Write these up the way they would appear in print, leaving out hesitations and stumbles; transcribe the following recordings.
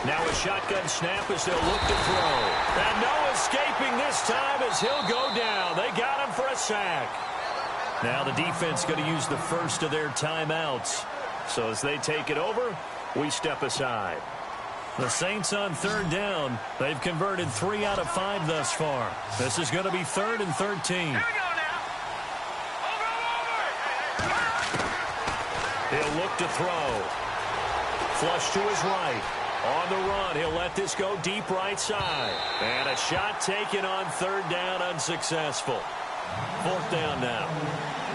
Now a shotgun snap as they'll look to throw. And no escaping this time as he'll go down. They got him for a sack. Now the defense going to use the first of their timeouts. So as they take it over, we step aside. The Saints on third down. They've converted 3 out of 5 thus far. This is going to be 3rd and 13. He'll look to throw. Flush to his right. On the run, he'll let this go deep right side. And a shot taken on 3rd down, unsuccessful. 4th down now.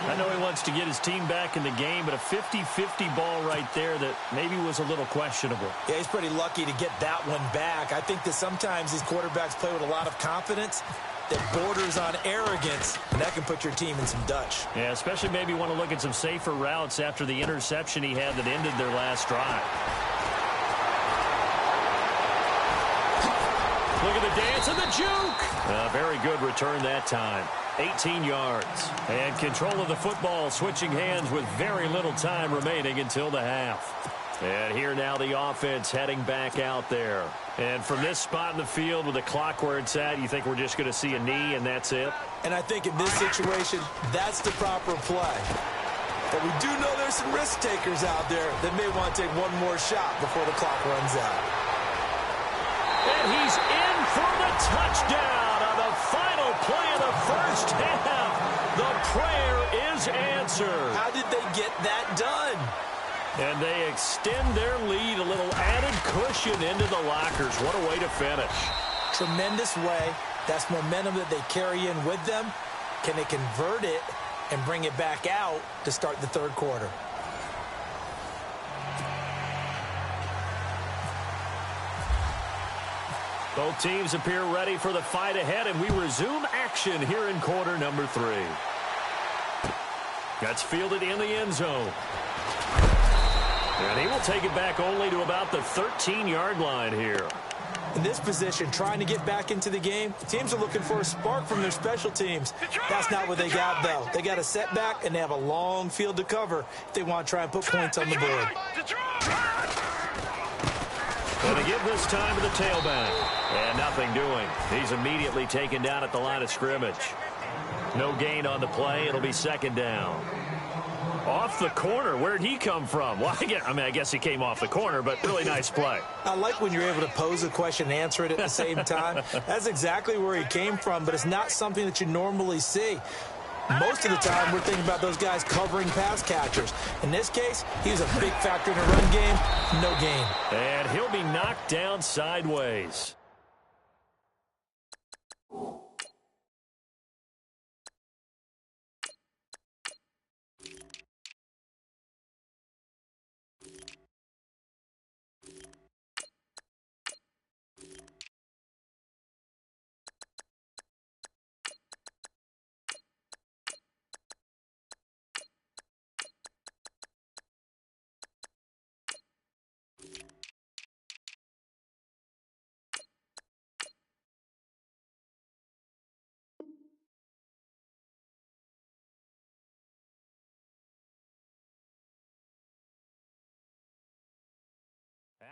I know he wants to get his team back in the game, but a 50-50 ball right there that maybe was a little questionable. Yeah, he's pretty lucky to get that one back. I think that sometimes these quarterbacks play with a lot of confidence that borders on arrogance, and that can put your team in some Dutch. Yeah, especially maybe want to look at some safer routes after the interception he had that ended their last drive. Look at the dance and the juke. Very good return that time. 18 yards. And control of the football, switching hands with very little time remaining until the half. And here now the offense heading back out there. And from this spot in the field with the clock where it's at, you think we're just going to see a knee and that's it? And I think in this situation, that's the proper play. But we do know there's some risk takers out there that may want to take one more shot before the clock runs out. And he's in for the touchdown on the final play of the first half. The prayer is answered. How did they get that done? And they extend their lead, a little added cushion into the lockers. What a way to finish. Tremendous way. That's momentum that they carry in with them. Can they convert it and bring it back out to start the 3rd quarter? Both teams appear ready for the fight ahead, and we resume action here in quarter number 3. That's fielded in the end zone. And he will take it back only to about the 13-yard line here. In this position, trying to get back into the game, teams are looking for a spark from their special teams. That's not what they got, though. They got a setback, and they have a long field to cover if they want to try and put points on the board. Going to give this time to the tailback. And nothing doing. He's immediately taken down at the line of scrimmage. No gain on the play. It'll be 2nd down. Off the corner. Where'd he come from? Well, I guess he came off the corner, but really nice play. I like when you're able to pose a question and answer it at the same time. That's exactly where he came from, but it's not something that you normally see. Most of the time, we're thinking about those guys covering pass catchers. In this case, he was a big factor in the run game. No gain. And he'll be knocked down sideways.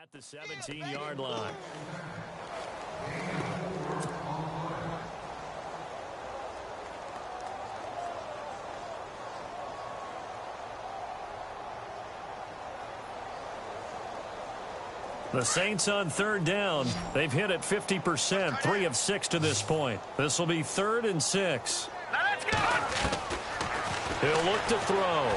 At the 17-yard line. The Saints on 3rd down. They've hit it 50%, 3 of 6 to this point. This will be 3rd and 6. Now let's go. He'll look to throw.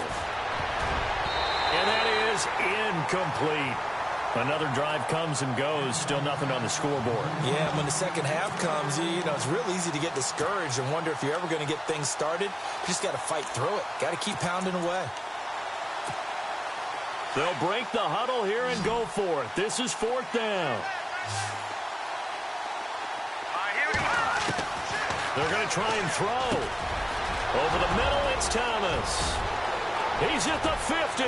And that is incomplete. Another drive comes and goes. Still nothing on the scoreboard. Yeah, when the second half comes, it's real easy to get discouraged and wonder if you're ever going to get things started. You just got to fight through it. Got to keep pounding away. They'll break the huddle here and go for it. This is 4th down. Here we go. They're going to try and throw. Over the middle, it's Thomas. He's at the 50.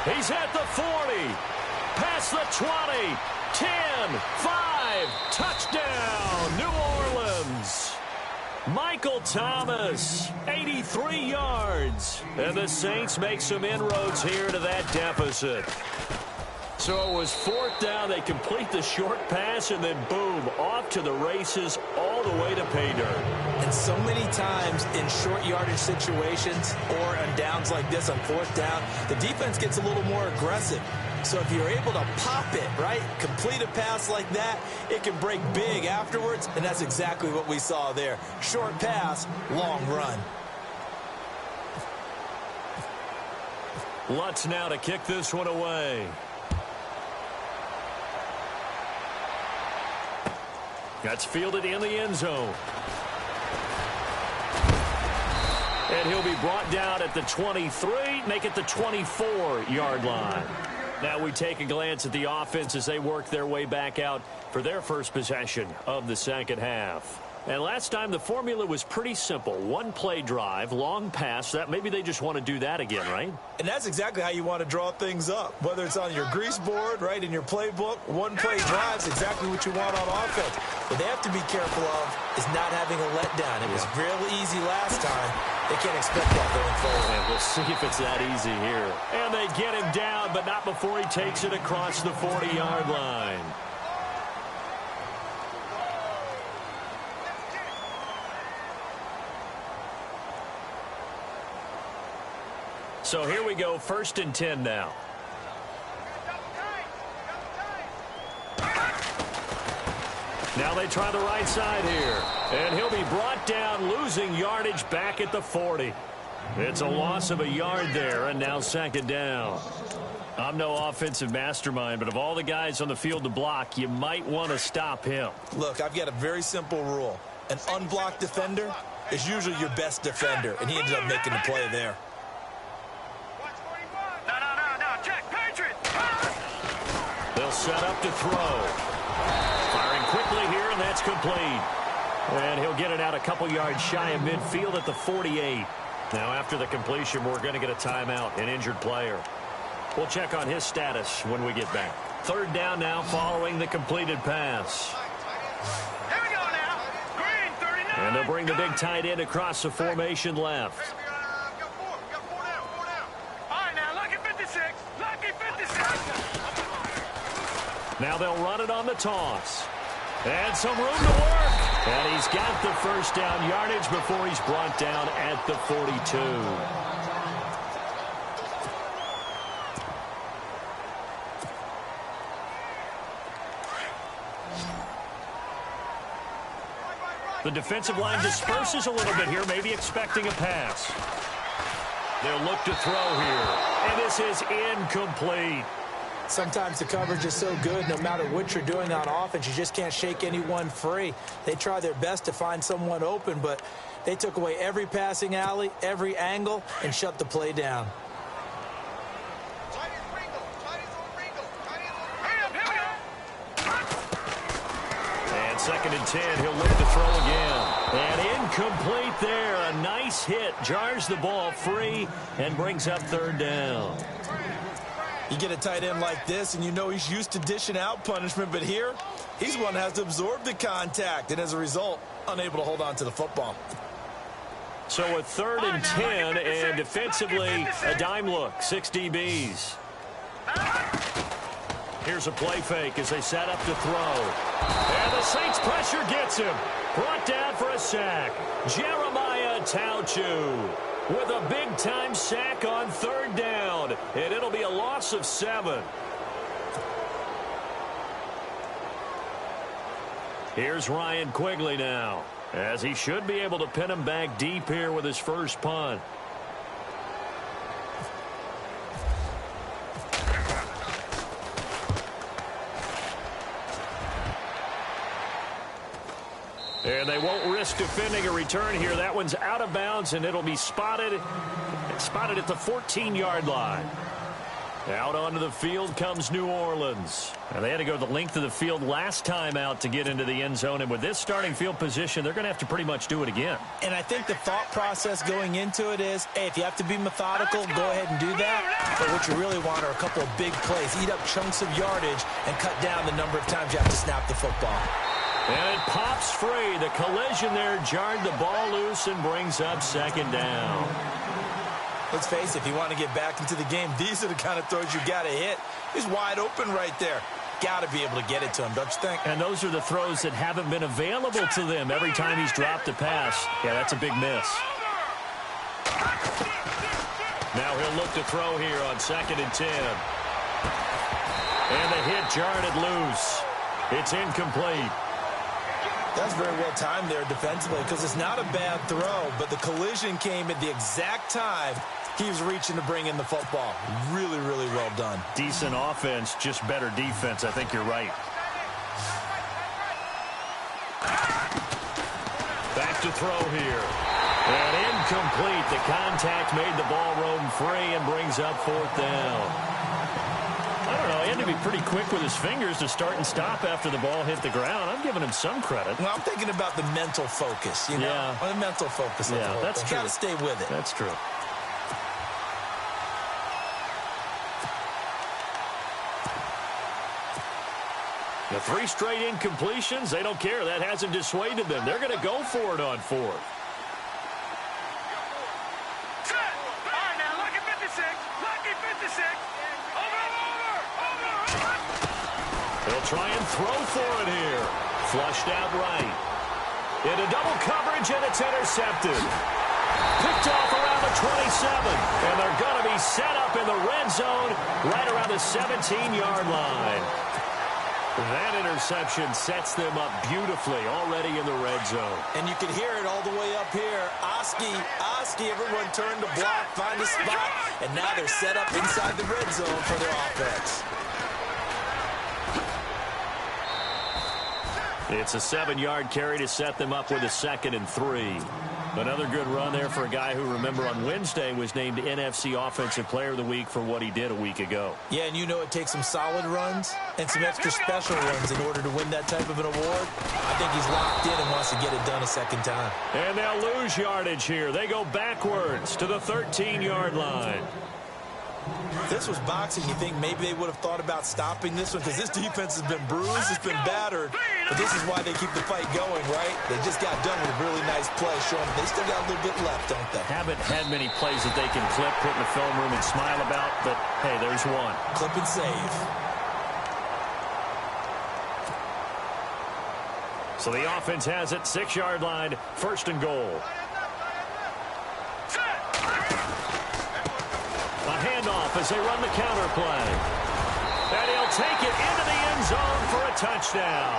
He's at the 40. Past the 20, 10, 5, touchdown, New Orleans. Michael Thomas, 83 yards. And the Saints make some inroads here to that deficit. So it was 4th down. They complete the short pass, and then boom, off to the races all the way to pay dirt. And so many times in short yardage situations or on downs like this on 4th down, the defense gets a little more aggressive. So if you're able to pop it, right, complete a pass like that, it can break big afterwards, and that's exactly what we saw there. Short pass, long run. Lutz now to kick this one away. That's fielded in the end zone. And he'll be brought down at the 23, make it the 24-yard line. Now we take a glance at the offense as they work their way back out for their first possession of the second half. And last time the formula was pretty simple. One play drive, long pass. That maybe they just want to do that again, right? And that's exactly how you want to draw things up. Whether it's on your grease board, right, in your playbook, one play drive is exactly what you want on offense. What they have to be careful of is not having a letdown. It was real easy last time. They can't expect that going forward. And we'll see if it's that easy here. And they get him down, but not before he takes it across the 40-yard line. So here we go, 1st and 10 now. Now they try the right side here. And he'll be brought down, losing yardage back at the 40. It's a loss of a yard there, and now 2nd down. I'm no offensive mastermind, but of all the guys on the field to block, you might want to stop him. Look, I've got a very simple rule. An unblocked defender is usually your best defender, and he ended up making the play there. They'll set up to throw. Firing quickly here, and that's complete. And he'll get it out a couple yards shy of midfield at the 48. Now, after the completion, we're going to get a timeout, an injured player. We'll check on his status when we get back. 3rd down now following the completed pass. Here we go now. Green, 39. And they'll bring the big tight end across the formation left. Now they'll run it on the toss. And some room to work. And he's got the 1st down yardage before he's brought down at the 42. The defensive line disperses a little bit here, maybe expecting a pass. They'll look to throw here. And this is incomplete. Sometimes the coverage is so good, no matter what you're doing on offense, you just can't shake anyone free. They try their best to find someone open, but they took away every passing alley, every angle, and shut the play down. And 2nd and 10, he'll look to throw again. And incomplete there. A nice hit. Jars the ball free and brings up 3rd down. You get a tight end like this, and you know he's used to dishing out punishment, but here, he's one that has to absorb the contact, and as a result, unable to hold on to the football. So a 3rd and 10, and defensively, a dime look, 6 DBs. Here's a play fake as they set up to throw. And the Saints pressure gets him. Brought down for a sack. Jeremiah Tauchu with a big-time sack on 3rd down. And it'll be a loss of 7. Here's Ryan Quigley now, as he should be able to pin him back deep here with his first punt. And they won't risk defending a return here. That one's out of bounds, and it'll be spotted at the 14-yard line. Out onto the field comes New Orleans. And they had to go the length of the field last time out to get into the end zone. And with this starting field position, they're going to have to pretty much do it again. And I think the thought process going into it is, hey, if you have to be methodical, go ahead and do that. But what you really want are a couple of big plays. Eat up chunks of yardage and cut down the number of times you have to snap the football. And it pops free. The collision there jarred the ball loose and brings up 2nd down. Let's face it, if you want to get back into the game, these are the kind of throws you got to hit. He's wide open right there. Got to be able to get it to him, don't you think? And those are the throws that haven't been available to them every time he's dropped a pass. Yeah, that's a big miss. Now he'll look to throw here on 2nd and 10. And the hit jarred it loose. It's incomplete. That's very well timed there defensively because it's not a bad throw, but the collision came at the exact time he was reaching to bring in the football. Really, really well done. Decent offense, just better defense. I think you're right. Back to throw here. And incomplete. The contact made the ball roam free and brings up 4th down. I don't know. He had to be pretty quick with his fingers to start and stop after the ball hit the ground. I'm giving him some credit. Well, I'm thinking about the mental focus, you know? Yeah. The mental focus. Yeah, that's true. Got to stay with it. That's true. The 3 straight incompletions, they don't care. That hasn't dissuaded them. They're going to go for it on 4th. They'll try and throw for it here. Flushed out right. Into double coverage, and it's intercepted. Picked off around the 27. And they're going to be set up in the red zone right around the 17-yard line. That interception sets them up beautifully already in the red zone. And you can hear it all the way up here. Oski, everyone turned to block, find a spot, and now they're set up inside the red zone for their offense. It's a 7-yard carry to set them up with a 2nd and 3. Another good run there for a guy who, remember, on Wednesday was named NFC Offensive Player of the Week for what he did a week ago. Yeah, and you know it takes some solid runs and some extra special runs in order to win that type of an award. I think he's locked in and wants to get it done a second time. And they'll lose yardage here. They go backwards to the 13-yard line. If this was boxing, you think maybe they would have thought about stopping this one because this defense has been bruised, it's been battered. But this is why they keep the fight going, right? They just got done with a really nice play, showing they still got a little bit left, don't they? Haven't had many plays that they can clip, put in the film room, and smile about, but, hey, there's one. Clip and save. So the offense has it, 6-yard line, 1st and goal. A handoff as they run the counter play. And he'll take it into the end zone for a touchdown.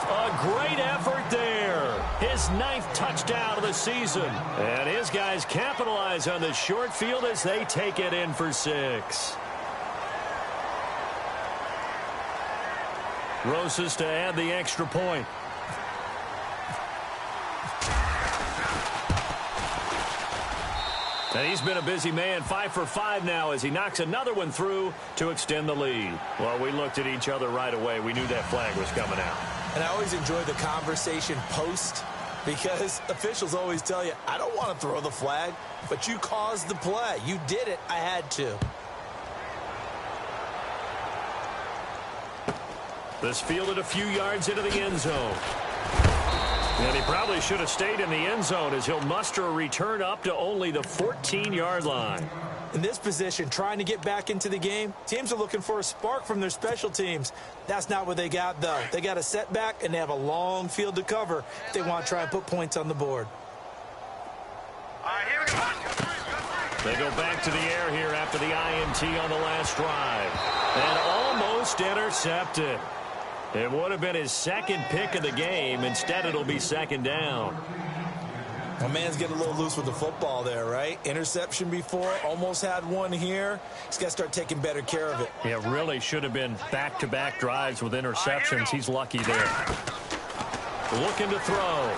A great effort there. His 9th touchdown of the season. And his guys capitalize on the short field as they take it in for 6. Rosas to add the extra point. And he's been a busy man, 5 for 5 now as he knocks another one through to extend the lead. Well, we looked at each other right away. We knew that flag was coming out. And I always enjoy the conversation post because officials always tell you, I don't want to throw the flag, but you caused the play. You did it. I had to. This fielded a few yards into the end zone. And he probably should have stayed in the end zone as he'll muster a return up to only the 14-yard line. In this position, trying to get back into the game, teams are looking for a spark from their special teams. That's not what they got, though. They got a setback, and they have a long field to cover if they want to try and put points on the board. All right, here we go. They go back to the air here after the INT on the last drive. And almost intercepted. It would have been his 2nd pick of the game. Instead, it'll be 2nd down. My man's getting a little loose with the football there, right? Interception before, almost had one here. He's got to start taking better care of it. Yeah, really should have been back-to-back drives with interceptions. He's lucky there. Looking to throw.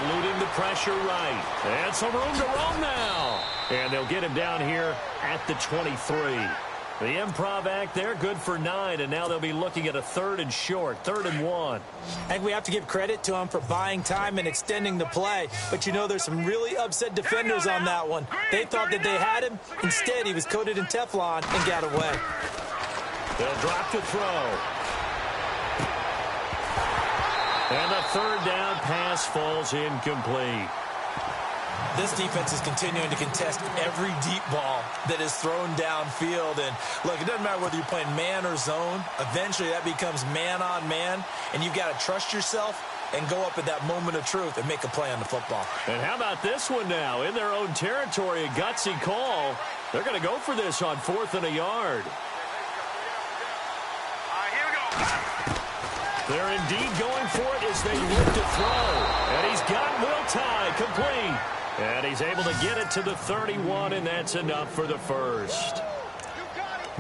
Eluding the pressure right. And some room to roam now. And they'll get him down here at the 23. The improv act there, good for 9, and now they'll be looking at a 3rd and short, 3rd and 1. I think we have to give credit to him for buying time and extending the play. But, you know, there's some really upset defenders on that one. They thought that they had him. Instead, he was coated in Teflon and got away. They'll drop to throw. And the 3rd down pass falls incomplete. This defense is continuing to contest every deep ball that is thrown downfield. And, look, it doesn't matter whether you're playing man or zone. Eventually, that becomes man-on-man, and you've got to trust yourself and go up at that moment of truth and make a play on the football. And how about this one now? In their own territory, a gutsy call. They're going to go for this on 4th and a yard. Here we go. They're indeed going for it as they look to throw. And he's got Will Tye complete. And he's able to get it to the 31, and that's enough for the first.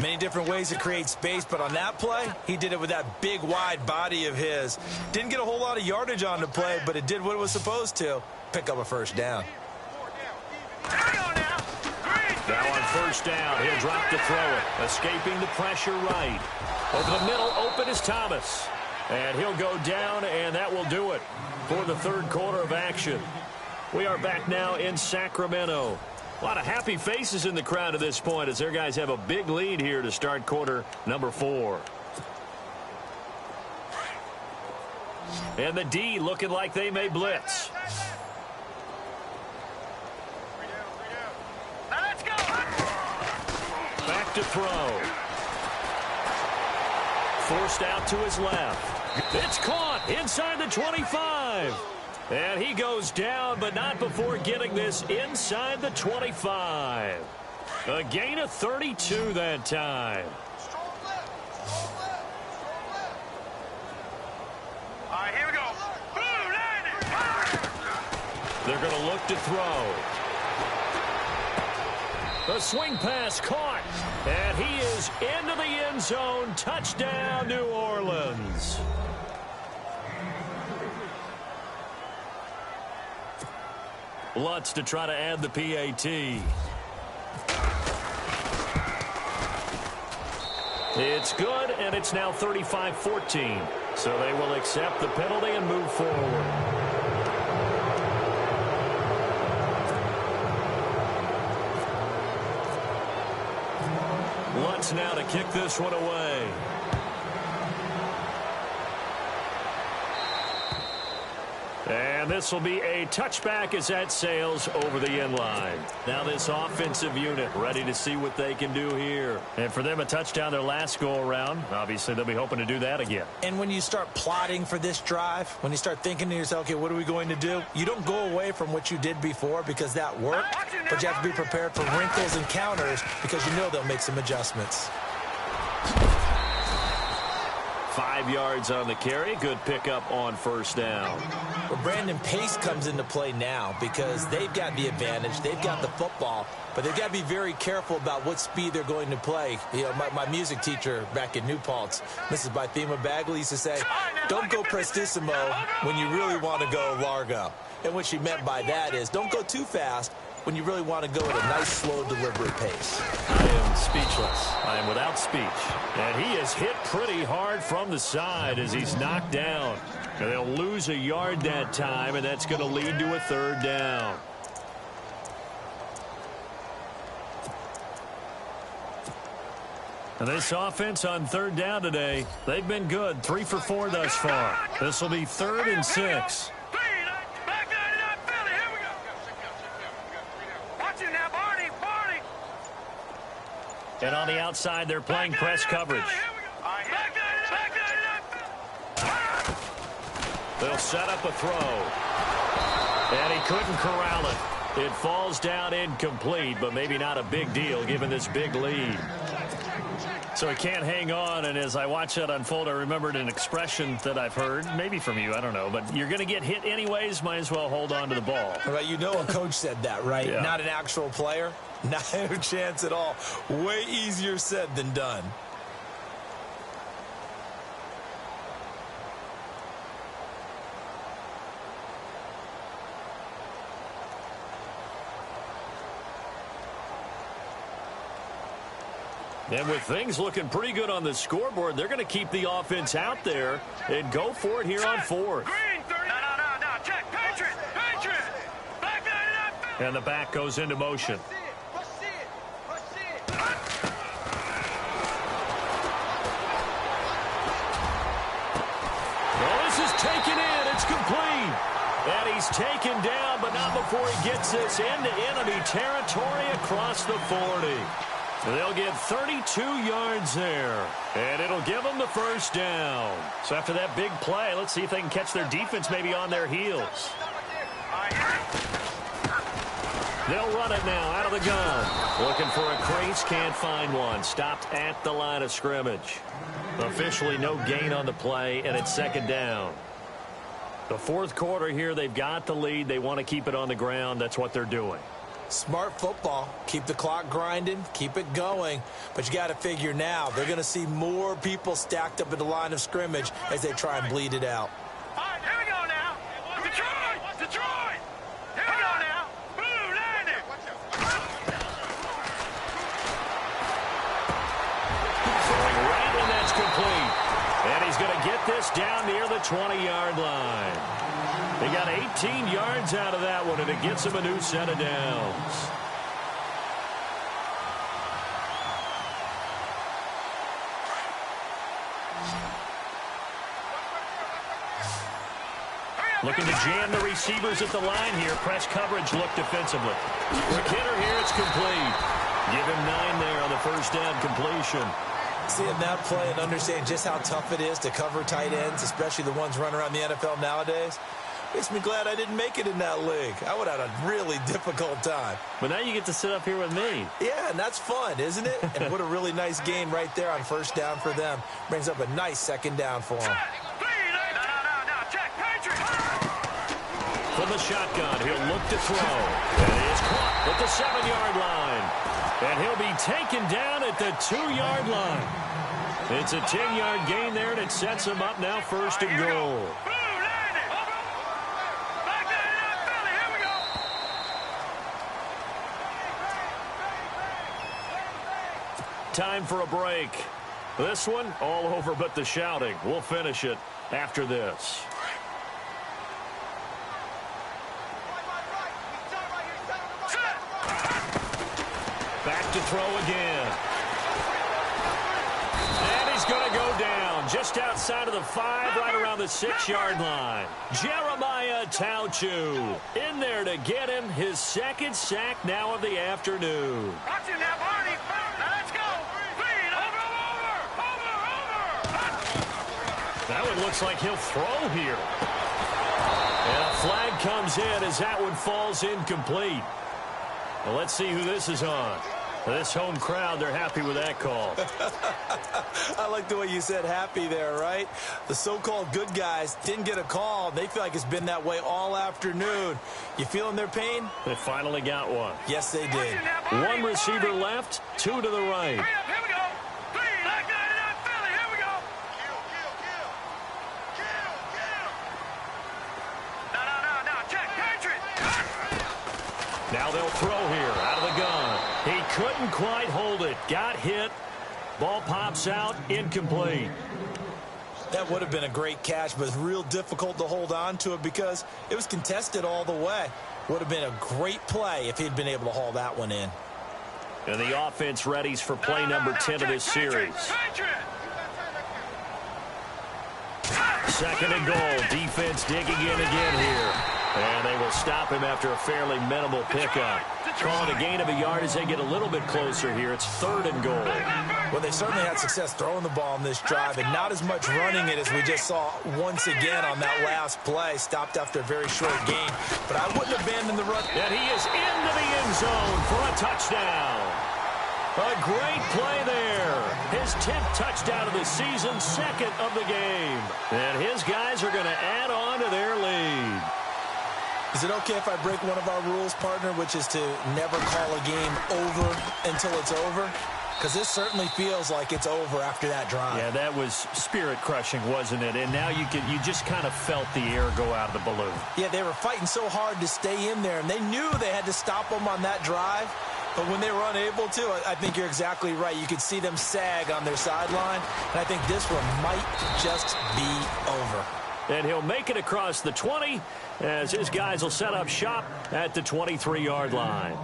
Many different ways to create space, but on that play, he did it with that big, wide body of his. Didn't get a whole lot of yardage on the play, but it did what it was supposed to. Pick up a first down. Now on first down, he'll drop to throw it. Escaping the pressure right. Over the middle, open is Thomas. And he'll go down, and that will do it for the third quarter of action. We are back now in Sacramento. A lot of happy faces in the crowd at this point as their guys have a big lead here to start quarter number 4. And the D looking like they may blitz. Now let's go. Back to throw. Forced out to his left. It's caught inside the 25. And he goes down, but not before getting this inside the 25. A gain of 32 that time. All right, here we go. Boom, landed. They're going to look to throw. The swing pass caught. And he is into the end zone. Touchdown, New Orleans. Lutz to try to add the PAT. It's good, and it's now 35-14. So they will accept the penalty and move forward. Lutz now to kick this one away. And this will be a touchback as that sails over the end line. Now this offensive unit ready to see what they can do here. And for them, a touchdown their last go-around. Obviously, they'll be hoping to do that again. And when you start plotting for this drive, when you start thinking to yourself, okay, what are we going to do? You don't go away from what you did before because that worked, but you have to be prepared for wrinkles and counters because you know they'll make some adjustments. 5 yards on the carry. Good pickup on first down. Well, Brandon, pace comes into play now because they've got the advantage. They've got the football, but they've got to be very careful about what speed they're going to play. You know, my music teacher back in New Paltz, Mrs. Bythema Bagley, used to say, don't go prestissimo when you really want to go largo. And what she meant by that is don't go too fast when you really want to go at a nice, slow, deliberate pace. I am speechless. I am without speech. And he is hit pretty hard from the side as he's knocked down. And they'll lose a yard that time, and that's going to lead to a third down. And this offense on third down today, they've been good. 3 for 4 thus far. This will be 3rd and 6. And on the outside, they're playing press coverage. They'll set up a throw. And he couldn't corral it. It falls down incomplete, but maybe not a big deal given this big lead. So he can't hang on, and as I watch that unfold, I remembered an expression that I've heard, maybe from you, I don't know, but you're going to get hit anyways, might as well hold on to the ball. Well, you know a coach said that, right? Yeah. Not an actual player. Not a chance at all. Way easier said than done. And with things looking pretty good on the scoreboard, they're going to keep the offense out there and go for it here on 4th. No, check. Patriot. And the back goes into motion. Well, this is taken in. It's complete. And he he's taken down, but not before he gets this into enemy territory across the 40. They'll get 32 yards there, and it'll give them the first down. So after that big play, let's see if they can catch their defense maybe on their heels. They'll run it now out of the gun. Looking for a crease, can't find one. Stopped at the line of scrimmage. Officially no gain on the play, and it's second down. The fourth quarter here, they've got the lead. They want to keep it on the ground. That's what they're doing. Smart football. Keep the clock grinding. Keep it going. But you got to figure now, they're going to see more people stacked up at the line of scrimmage as they try and bleed it out. All right, here we go now. Detroit! Detroit! Here we go now. Blue landing. Throwing right, and that's complete. And he's going to get this down near the 20-yard line. They got 18 yards out of that one, and it gets him a new set of downs. Looking to jam the receivers at the line here. Press coverage look defensively. Quick hitter here, it's complete. Give him 9 there on the first down completion. Seeing that play and understanding just how tough it is to cover tight ends, especially the ones running around the NFL nowadays, makes me glad I didn't make it in that league. I would have had a really difficult time. But now you get to sit up here with me. Yeah, and that's fun, isn't it? And what a really nice gain right there on first down for them. Brings up a nice second down for them. From the shotgun, he'll look to throw. And he is caught at the 7-yard line. And he'll be taken down at the 2-yard line. It's a 10-yard gain there, and it sets him up now first and goal. Time for a break. This one, all over but the shouting. We'll finish it after this. Back to throw again. And he's going to go down just outside of the 5, right around the 6-yard line. Jeremiah Tauchu in there to get him his second sack now of the afternoon. Watch it now, Barney. Now let's go. Feed over. That one looks like he'll throw here. And a flag comes in as that one falls incomplete. Well, let's see who this is on. This home crowd, they're happy with that call. I like the way you said happy there, right? The so-called good guys didn't get a call. They feel like it's been that way all afternoon. You feeling their pain? They finally got one. Yes, they did. One receiver left, 2 to the right. Here we go. Feed. Like 99 Philly. Here we go. Kill. No. Check. Patriot. Now they'll throw here out of the gun. He couldn't quite hold it. Got hit. Ball pops out. Incomplete. That would have been a great catch, but it's real difficult to hold on to it because it was contested all the way. Would have been a great play if he'd been able to haul that one in. And the offense readies for play number 10 of this series. Second and goal. Defense digging in again here. And they will stop him after a fairly minimal pickup. Calling a gain of a yard as they get a little bit closer here. It's third and goal. Well, they certainly had success throwing the ball in this drive and not as much running it as we just saw once again on that last play. Stopped after a very short gain. But I wouldn't abandon the run. And he is into the end zone for a touchdown. A great play there. His 10th touchdown of the season, second of the game. And his guys are going to add on to their lead. Is it okay if I break one of our rules, partner, which is to never call a game over until it's over? Because this certainly feels like it's over after that drive. Yeah, that was spirit-crushing, wasn't it? And now you just kind of felt the air go out of the balloon. Yeah, they were fighting so hard to stay in there, and they knew they had to stop them on that drive. But when they were unable to, I think you're exactly right. You could see them sag on their sideline, and I think this one might just be over. And he'll make it across the 20 as his guys will set up shop at the 23-yard line.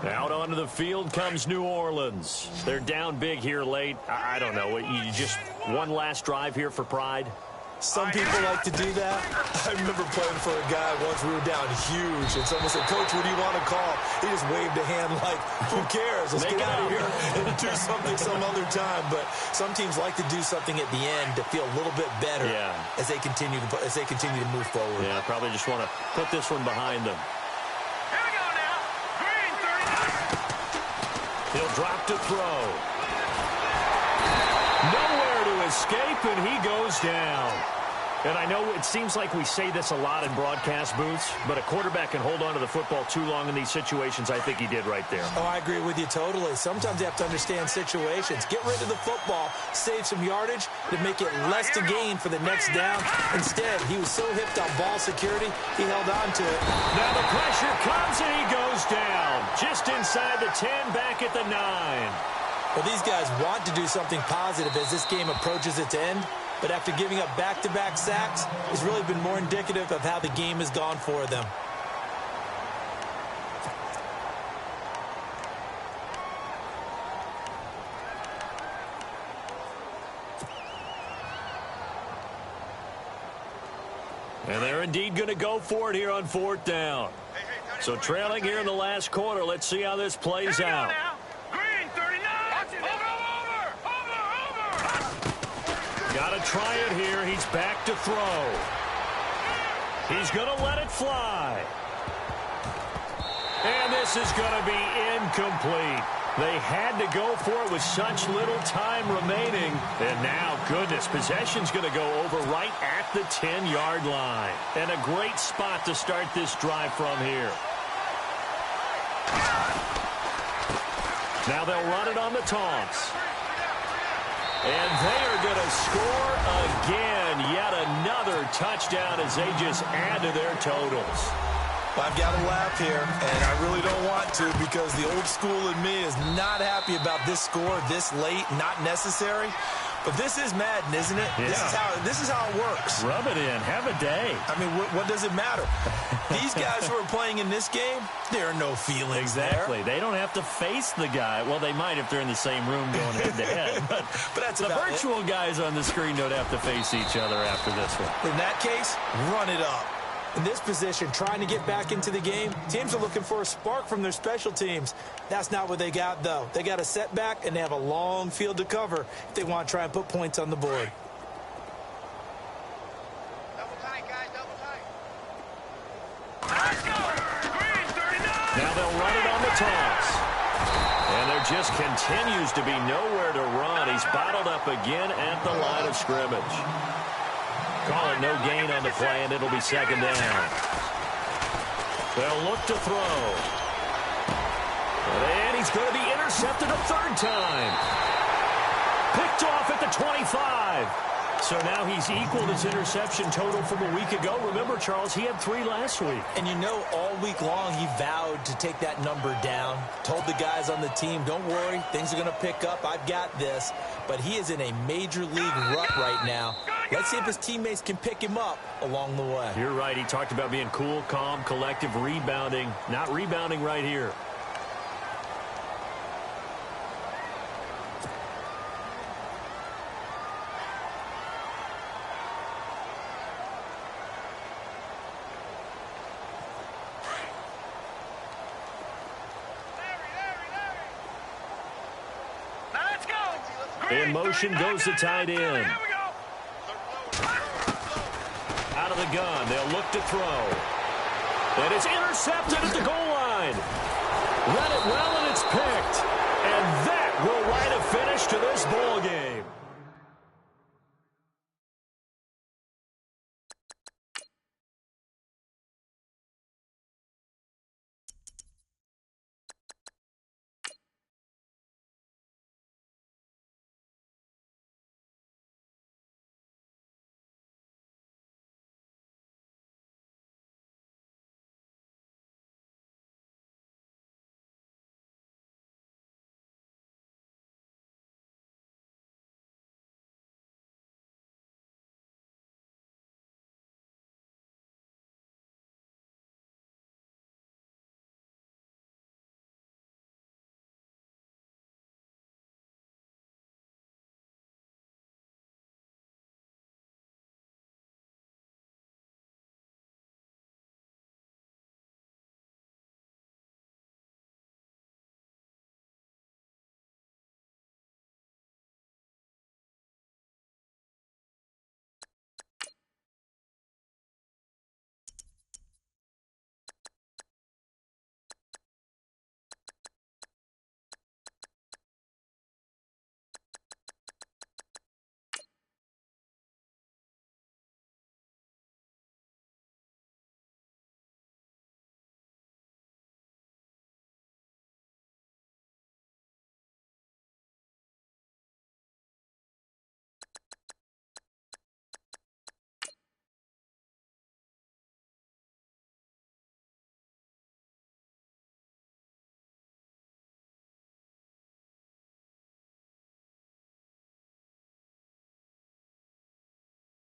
Out onto the field comes New Orleans. They're down big here late. I don't know. You just one last drive here for pride? Some people like to do that. I remember playing for a guy once. We were down huge, and someone said, "Coach, what do you want to call?" He just waved a hand like, "Who cares? Let's get out of here and do something some other time." But some teams like to do something at the end to feel a little bit better as they continue to move forward. Yeah, probably just want to put this one behind them. Here we go now. Green 39. He'll drop to throw. Nowhere to escape, and he goes down. And I know it seems like we say this a lot in broadcast booths, but a quarterback can hold on to the football too long in these situations. I think he did right there. Oh, I agree with you totally. Sometimes you have to understand situations. Get rid of the football, save some yardage to make it less to gain for the next down. Instead, he was so hipped on ball security, he held on to it. Now the pressure comes, and he goes down. Just inside the 10, back at the 9. Well, these guys want to do something positive as this game approaches its end. But after giving up back-to-back sacks, it's really been more indicative of how the game has gone for them. And they're indeed going to go for it here on 4th down. So trailing here in the last quarter, let's see how this plays out. Green 39. Got to try it here. He's back to throw. He's going to let it fly. And this is going to be incomplete. They had to go for it with such little time remaining. And now, goodness, possession's going to go over right at the 10-yard line. And a great spot to start this drive from here. Now they'll run it on the toss. And they are going to score again. Yet another touchdown as they just add to their totals. Well, I've got to laugh here, and I really don't want to because the old school in me is not happy about this score this late, not necessary. But this is Madden, isn't it? Yeah. This is how it works. Rub it in. Have a day. I mean, what does it matter? These guys who are playing in this game, there are no feelings Exactly. there. They don't have to face the guy. Well, they might if they're in the same room going head-to-head. But that's the about virtual guys on the screen don't have to face each other after this one. In that case, run it up. In this position, trying to get back into the game, teams are looking for a spark from their special teams. That's not what they got, though. They got a setback, and they have a long field to cover if they want to try and put points on the board. Double tight, guys, double tight. Let's go! Green 39! Now they'll run it on the toss. And there just continues to be nowhere to run. He's bottled up again at the line of scrimmage. Call it no gain on the play, and it'll be 2nd down. They'll look to throw. And he's going to be intercepted a 3rd time. Picked off at the 25. So now he's equaled his interception total from a week ago. Remember, Charles, he had 3 last week. And you know, all week long he vowed to take that number down. Told the guys on the team, don't worry, things are going to pick up. I've got this. But he is in a major league rut right now. Let's see if his teammates can pick him up along the way. You're right. He talked about being cool, calm, collective, rebounding. Not rebounding right here. In motion goes the tight end. Out of the gun, they'll look to throw. And it's intercepted at the goal line. Read it well, and it's picked. And that will write a finish to